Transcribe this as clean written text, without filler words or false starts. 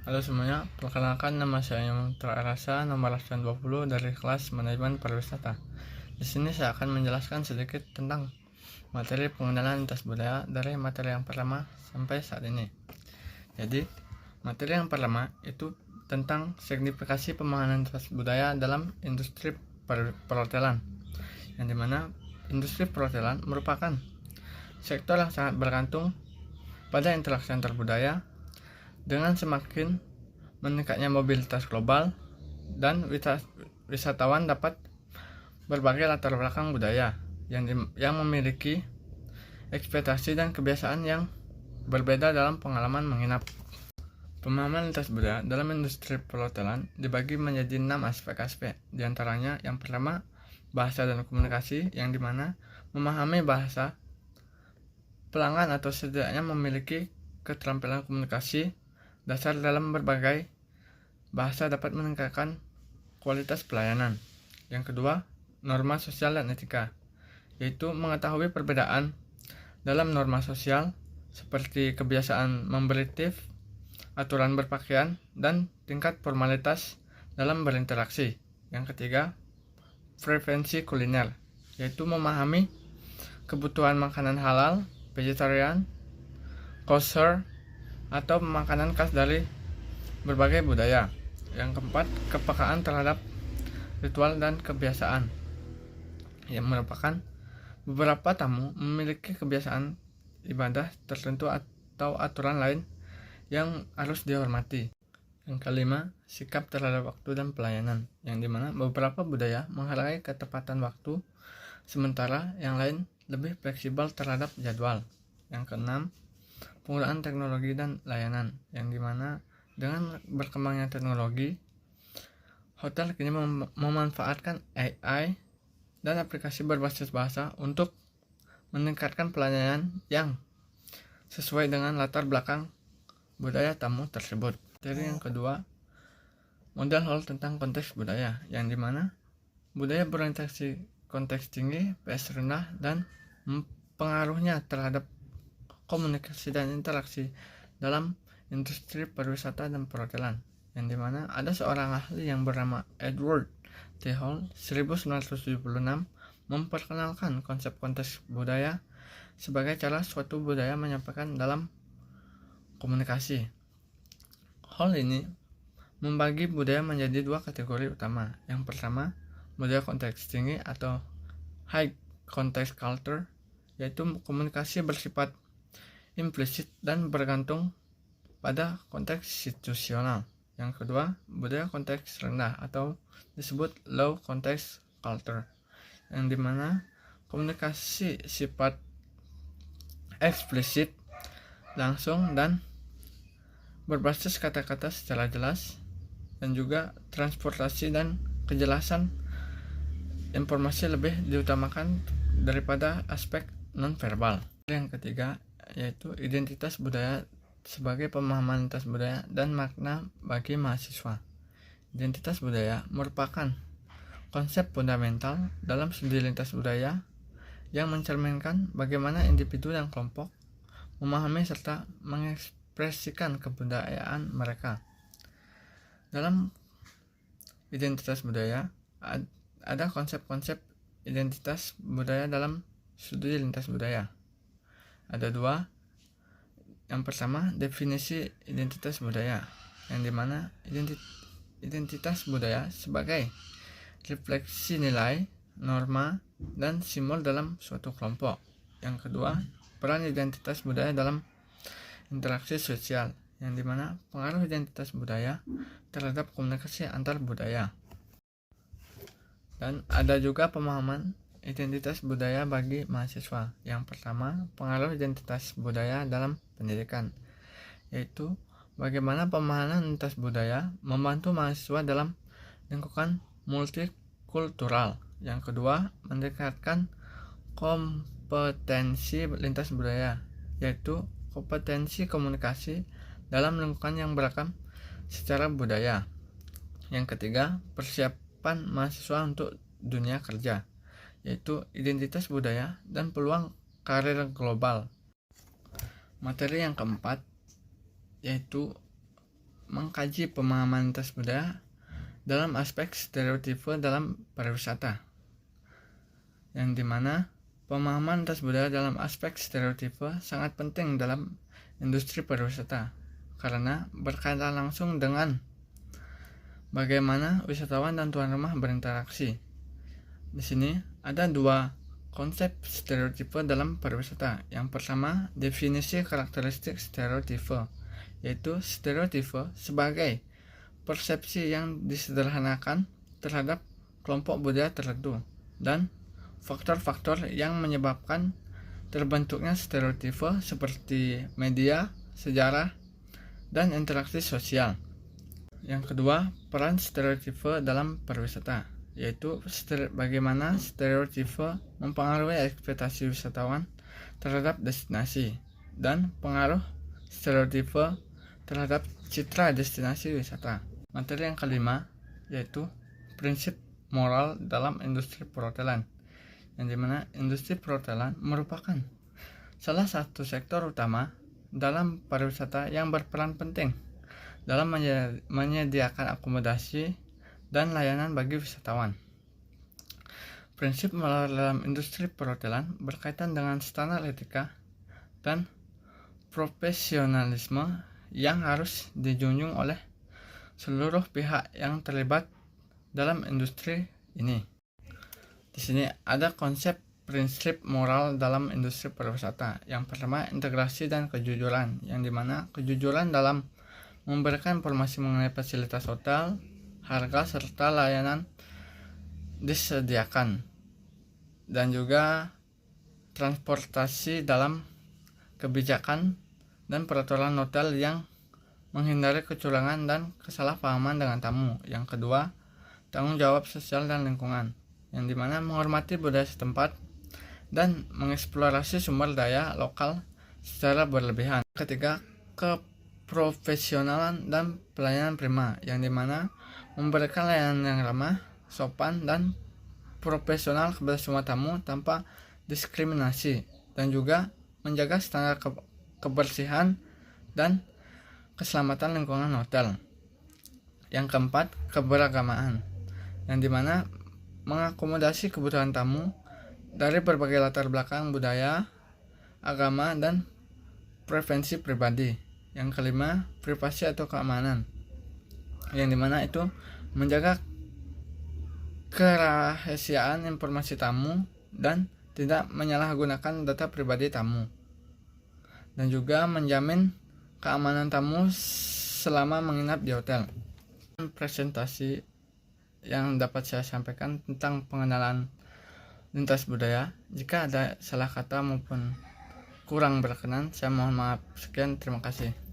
Halo semuanya, perkenalkan nama saya Muntara Arasa, nomor 20 dari kelas Manajemen Pariwisata. Di sini saya akan menjelaskan sedikit tentang materi pengenalan lintas budaya dari materi yang pertama sampai saat ini. Jadi, materi yang pertama itu tentang signifikasi pemahaman lintas budaya dalam industri perhotelan, yang dimana industri perhotelan merupakan sektor yang sangat bergantung pada interaksi antar budaya. Dengan semakin meningkatnya mobilitas global dan wisatawan dapat berbagai latar belakang budaya yang memiliki ekspektasi dan kebiasaan yang berbeda dalam pengalaman menginap. Pemahaman lintas budaya dalam industri perhotelan dibagi menjadi 6 aspek-aspek. Di antaranya yang pertama, bahasa dan komunikasi, yang dimana memahami bahasa pelanggan atau setidaknya memiliki keterampilan komunikasi dasar dalam berbagai bahasa dapat meningkatkan kualitas pelayanan. Yang kedua, norma sosial dan etika, yaitu mengetahui perbedaan dalam norma sosial seperti kebiasaan memberi tips, aturan berpakaian, dan tingkat formalitas dalam berinteraksi. Yang ketiga, preferensi kuliner, yaitu memahami kebutuhan makanan halal, vegetarian, kosher, atau makanan khas dari berbagai budaya. Yang keempat, kepekaan terhadap ritual dan kebiasaan, yang merupakan beberapa tamu memiliki kebiasaan ibadah tertentu atau aturan lain yang harus dihormati. Yang kelima, sikap terhadap waktu dan pelayanan, yang dimana beberapa budaya menghargai ketepatan waktu, sementara yang lain lebih fleksibel terhadap jadwal. Yang keenam, penggunaan teknologi dan layanan, yang dimana dengan berkembangnya teknologi, hotel kini memanfaatkan AI dan aplikasi berbasis bahasa untuk meningkatkan pelayanan yang sesuai dengan latar belakang budaya tamu tersebut. Materi yang kedua, model hall tentang konteks budaya, yang dimana budaya berorientasi konteks tinggi, PS rendah, dan pengaruhnya terhadap komunikasi dan interaksi dalam industri pariwisata dan perhotelan, yang dimana ada seorang ahli yang bernama Edward T. Hall 1976 memperkenalkan konsep konteks budaya sebagai cara suatu budaya menyampaikan dalam komunikasi. Hall ini membagi budaya menjadi dua kategori utama. Yang pertama, budaya konteks tinggi atau high context culture, yaitu komunikasi bersifat implisit dan bergantung pada konteks situasional. Yang kedua, budaya konteks rendah atau disebut low context culture, yang dimana komunikasi sifat eksplisit, langsung, dan berbasis kata-kata secara jelas, dan juga transportasi dan kejelasan informasi lebih diutamakan daripada aspek nonverbal. Yang ketiga, yaitu identitas budaya sebagai pemahaman lintas budaya dan makna bagi mahasiswa. Identitas budaya merupakan konsep fundamental dalam studi lintas budaya yang mencerminkan bagaimana individu dan kelompok memahami serta mengekspresikan kebudayaan mereka. Dalam identitas budaya, ada konsep-konsep identitas budaya dalam studi lintas budaya. Ada dua. Yang pertama, definisi identitas budaya, yang dimana identitas budaya sebagai refleksi nilai, norma, dan simbol dalam suatu kelompok. Yang kedua, peran identitas budaya dalam interaksi sosial, yang dimana pengaruh identitas budaya terhadap komunikasi antar budaya. Dan ada juga pemahaman identitas budaya bagi mahasiswa. Yang pertama, pengaruh identitas budaya dalam pendidikan, yaitu bagaimana pemahaman lintas budaya membantu mahasiswa dalam lingkungan multikultural. Yang kedua, meningkatkan kompetensi lintas budaya, yaitu kompetensi komunikasi dalam lingkungan yang beragam secara budaya. Yang ketiga, persiapan mahasiswa untuk dunia kerja, yaitu identitas budaya dan peluang karir global. Materi yang keempat, yaitu mengkaji pemahaman lintas budaya dalam aspek stereotipe dalam pariwisata, yang dimana pemahaman lintas budaya dalam aspek stereotipe sangat penting dalam industri pariwisata karena berkaitan langsung dengan bagaimana wisatawan dan tuan rumah berinteraksi. Di sini ada dua konsep stereotipe dalam pariwisata. Yang pertama, definisi karakteristik stereotipe, yaitu stereotipe sebagai persepsi yang disederhanakan terhadap kelompok budaya tertentu dan faktor-faktor yang menyebabkan terbentuknya stereotipe seperti media, sejarah, dan interaksi sosial. Yang kedua, peran stereotipe dalam pariwisata, yaitu bagaimana stereotipe mempengaruhi ekspektasi wisatawan terhadap destinasi dan pengaruh stereotipe terhadap citra destinasi wisata. Materi yang kelima yaitu prinsip moral dalam industri perhotelan, yang dimana industri perhotelan merupakan salah satu sektor utama dalam pariwisata yang berperan penting dalam menyediakan akomodasi dan layanan bagi wisatawan. Prinsip moral dalam industri perhotelan berkaitan dengan standar etika dan profesionalisme yang harus dijunjung oleh seluruh pihak yang terlibat dalam industri ini. Di sini ada konsep prinsip moral dalam industri pariwisata. Yang pertama, integrasi dan kejujuran, yang dimana kejujuran dalam memberikan informasi mengenai fasilitas hotel, harga serta layanan disediakan, dan juga transportasi dalam kebijakan dan peraturan hotel yang menghindari kecurangan dan kesalahpahaman dengan tamu. Yang kedua, tanggung jawab sosial dan lingkungan, yang dimana menghormati budaya setempat dan mengeksplorasi sumber daya lokal secara berlebihan. Ketiga, keprofesionalan dan pelayanan prima, yang dimana memberikan layanan yang ramah, sopan, dan profesional kepada semua tamu tanpa diskriminasi, dan juga menjaga standar kebersihan dan keselamatan lingkungan hotel. Yang keempat, keberagamaan, yang dimana mengakomodasi kebutuhan tamu dari berbagai latar belakang budaya, agama, dan preferensi pribadi. Yang kelima, privasi atau keamanan, yang dimana itu menjaga kerahasiaan informasi tamu dan tidak menyalahgunakan data pribadi tamu, dan juga menjamin keamanan tamu selama menginap di hotel. Presentasi yang dapat saya sampaikan tentang pengenalan lintas budaya. Jika ada salah kata maupun kurang berkenan, saya mohon maaf. Sekian, terima kasih.